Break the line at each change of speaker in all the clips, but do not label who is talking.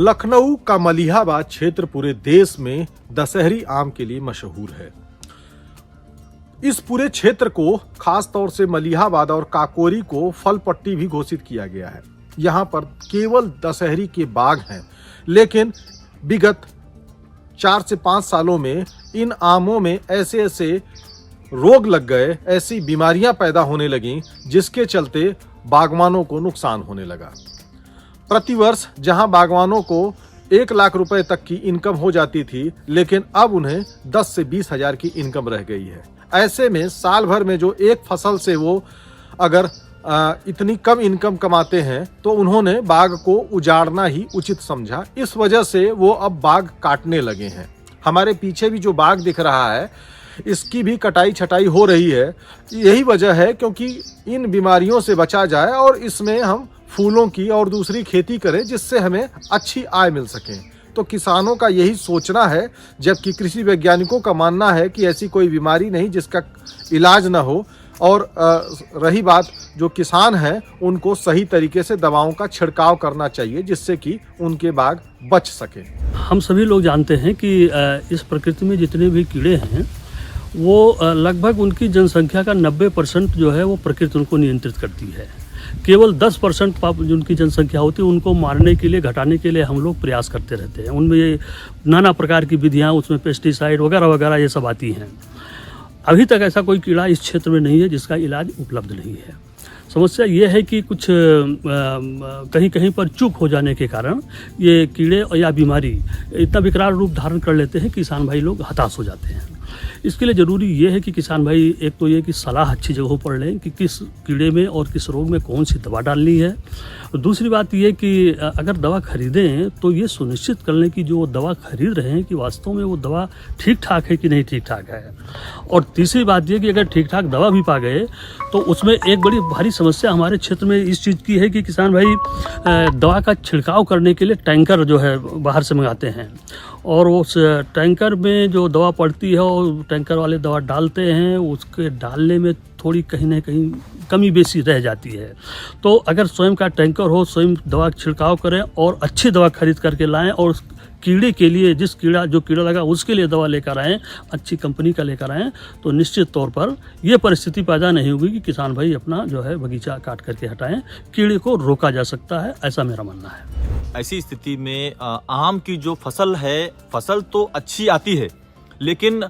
लखनऊ का मलिहाबाद क्षेत्र पूरे देश में दशहरी आम के लिए मशहूर है। इस पूरे क्षेत्र को खास तौर से मलिहाबाद और काकोरी को फल पट्टी भी घोषित किया गया है। यहाँ पर केवल दशहरी के बाग हैं, लेकिन विगत 4 से 5 सालों में इन आमों में ऐसे ऐसे रोग लग गए, ऐसी बीमारियां पैदा होने लगीं, जिसके चलते बागवानों को नुकसान होने लगा। प्रतिवर्ष जहां बागवानों को 1 लाख रुपए तक की इनकम हो जाती थी, लेकिन अब उन्हें 10 से 20 हजार की इनकम रह गई है। ऐसे में साल भर में जो एक फसल से वो अगर इतनी कम इनकम कमाते हैं, तो उन्होंने बाग को उजाड़ना ही उचित समझा। इस वजह से वो अब बाग काटने लगे हैं। हमारे पीछे भी जो बाग दिख रहा है, इसकी भी कटाई छटाई हो रही है। यही वजह है क्योंकि इन बीमारियों से बचा जाए और इसमें हम फूलों की और दूसरी खेती करें, जिससे हमें अच्छी आय मिल सके। तो किसानों का यही सोचना है, जबकि कृषि वैज्ञानिकों का मानना है कि ऐसी कोई बीमारी नहीं जिसका इलाज न हो। और रही बात, जो किसान हैं उनको सही तरीके से दवाओं का छिड़काव करना चाहिए, जिससे कि उनके बाग बच सके।
हम सभी लोग जानते हैं कि इस प्रकृति में जितने भी कीड़े हैं, वो लगभग उनकी जनसंख्या का 90% जो है वो प्रकृति उनको नियंत्रित करती है। केवल 10% जिनकी जनसंख्या होती है, उनको मारने के लिए, घटाने के लिए हम लोग प्रयास करते रहते हैं। उनमें ये नाना प्रकार की विधियाँ, उसमें पेस्टिसाइड वगैरह वगैरह ये सब आती हैं। अभी तक ऐसा कोई कीड़ा इस क्षेत्र में नहीं है जिसका इलाज उपलब्ध नहीं है। समस्या ये है कि कुछ कहीं कहीं पर चूक हो जाने के कारण ये कीड़े या बीमारी इतना विकराल रूप धारण कर लेते हैं, किसान भाई लोग हताश हो जाते हैं। इसके लिए ज़रूरी ये है कि किसान भाई एक तो ये कि सलाह अच्छी जगहों पर लें कि किस कीड़े में और किस रोग में कौन सी दवा डालनी है। दूसरी बात ये कि अगर दवा खरीदें तो ये सुनिश्चित कर लें कि जो दवा खरीद रहे हैं कि वास्तव में वो दवा ठीक ठाक है कि नहीं ठीक ठाक है। और तीसरी बात ये कि अगर ठीक ठाक दवा भी पा गए तो उसमें एक बड़ी भारी समस्या हमारे क्षेत्र में इस चीज़ की है कि किसान भाई दवा का छिड़काव करने के लिए टैंकर जो है बाहर से मंगाते हैं, और उस टैंकर में जो दवा पड़ती है और टैंकर वाले दवा डालते हैं, उसके डालने में थोड़ी कहीं ना कहीं कमी बेसी रह जाती है। तो अगर स्वयं का टैंकर हो, स्वयं दवा छिड़काव करें और अच्छी दवा खरीद करके लाएं, और कीड़े के लिए जो कीड़ा लगा उसके लिए दवा लेकर आएँ, अच्छी कंपनी का लेकर आएँ, तो निश्चित तौर पर यह परिस्थिति पैदा नहीं होगी कि किसान भाई अपना जो है बगीचा काट करके हटाएं। कीड़े को रोका जा सकता है, ऐसा मेरा मानना है।
ऐसी स्थिति में आम की जो फसल है, फसल तो अच्छी आती है, लेकिन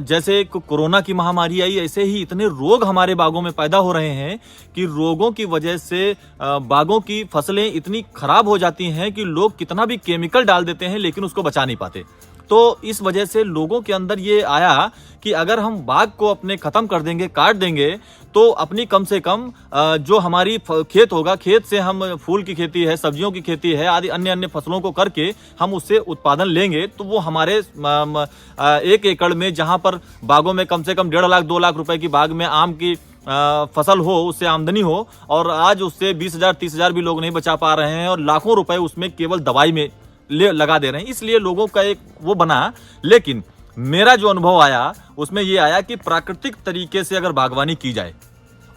जैसे कोरोना की महामारी आई, ऐसे ही इतने रोग हमारे बागों में पैदा हो रहे हैं कि रोगों की वजह से बागों की फसलें इतनी खराब हो जाती हैं कि लोग कितना भी केमिकल डाल देते हैं, लेकिन उसको बचा नहीं पाते। तो इस वजह से लोगों के अंदर ये आया कि अगर हम बाग को अपने ख़त्म कर देंगे, काट देंगे, तो अपनी कम से कम जो हमारी खेत होगा, खेत से हम फूल की खेती है, सब्जियों की खेती है, आदि अन्य अन्य फसलों को करके हम उससे उत्पादन लेंगे, तो वो हमारे 1 एकड़ में जहाँ पर बागों में कम से कम 1.5 लाख 2 लाख रुपए की बाग में आम की फसल हो, उससे आमदनी हो, और आज उससे 20,000 30,000 भी लोग नहीं बचा पा रहे हैं, और लाखों रुपए उसमें केवल दवाई में लगा दे रहे हैं। इसलिए लोगों का एक वो बना। लेकिन मेरा जो अनुभव आया उसमें ये आया कि प्राकृतिक तरीके से अगर बागवानी की जाए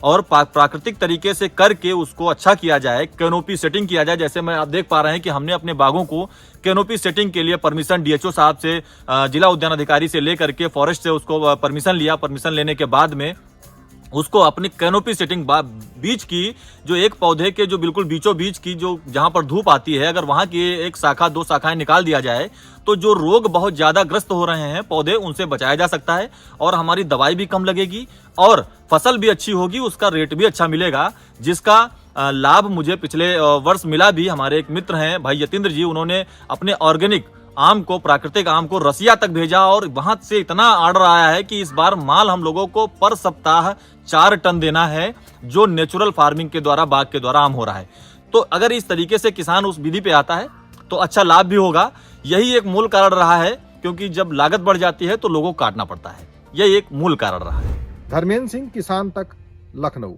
और प्राकृतिक तरीके से करके उसको अच्छा किया जाए, कैनोपी सेटिंग किया जाए, जैसे मैं आप देख पा रहे हैं कि हमने अपने बागों को कैनोपी सेटिंग के लिए परमिशन डीएचओ साहब से, जिला उद्यान अधिकारी से लेकर के फॉरेस्ट से उसको परमिशन लिया। परमिशन लेने के बाद में उसको अपनी कैनोपी सेटिंग बीच की, जो एक पौधे के जो बिल्कुल बीचों बीच की, जो जहां पर धूप आती है, अगर वहां की 1 शाखा 2 शाखाएं निकाल दिया जाए, तो जो रोग बहुत ज्यादा ग्रस्त हो रहे हैं पौधे, उनसे बचाया जा सकता है, और हमारी दवाई भी कम लगेगी और फसल भी अच्छी होगी, उसका रेट भी अच्छा मिलेगा, जिसका लाभ मुझे पिछले वर्ष मिला भी। हमारे एक मित्र हैं भाई यतीन्द्र जी, उन्होंने अपने ऑर्गेनिक आम को, प्राकृतिक आम को रसिया तक भेजा, और वहां से इतना ऑर्डर आया है कि इस बार माल हम लोगों को पर सप्ताह 4 टन देना है, जो नेचुरल फार्मिंग के द्वारा, बाग के द्वारा आम हो रहा है। तो अगर इस तरीके से किसान उस विधि पे आता है तो अच्छा लाभ भी होगा। यही एक मूल कारण रहा है, क्योंकि जब लागत बढ़ जाती है तो लोगों को काटना पड़ता है। यही एक मूल कारण रहा है।
धर्मेंद्र सिंह, किसान तक, लखनऊ।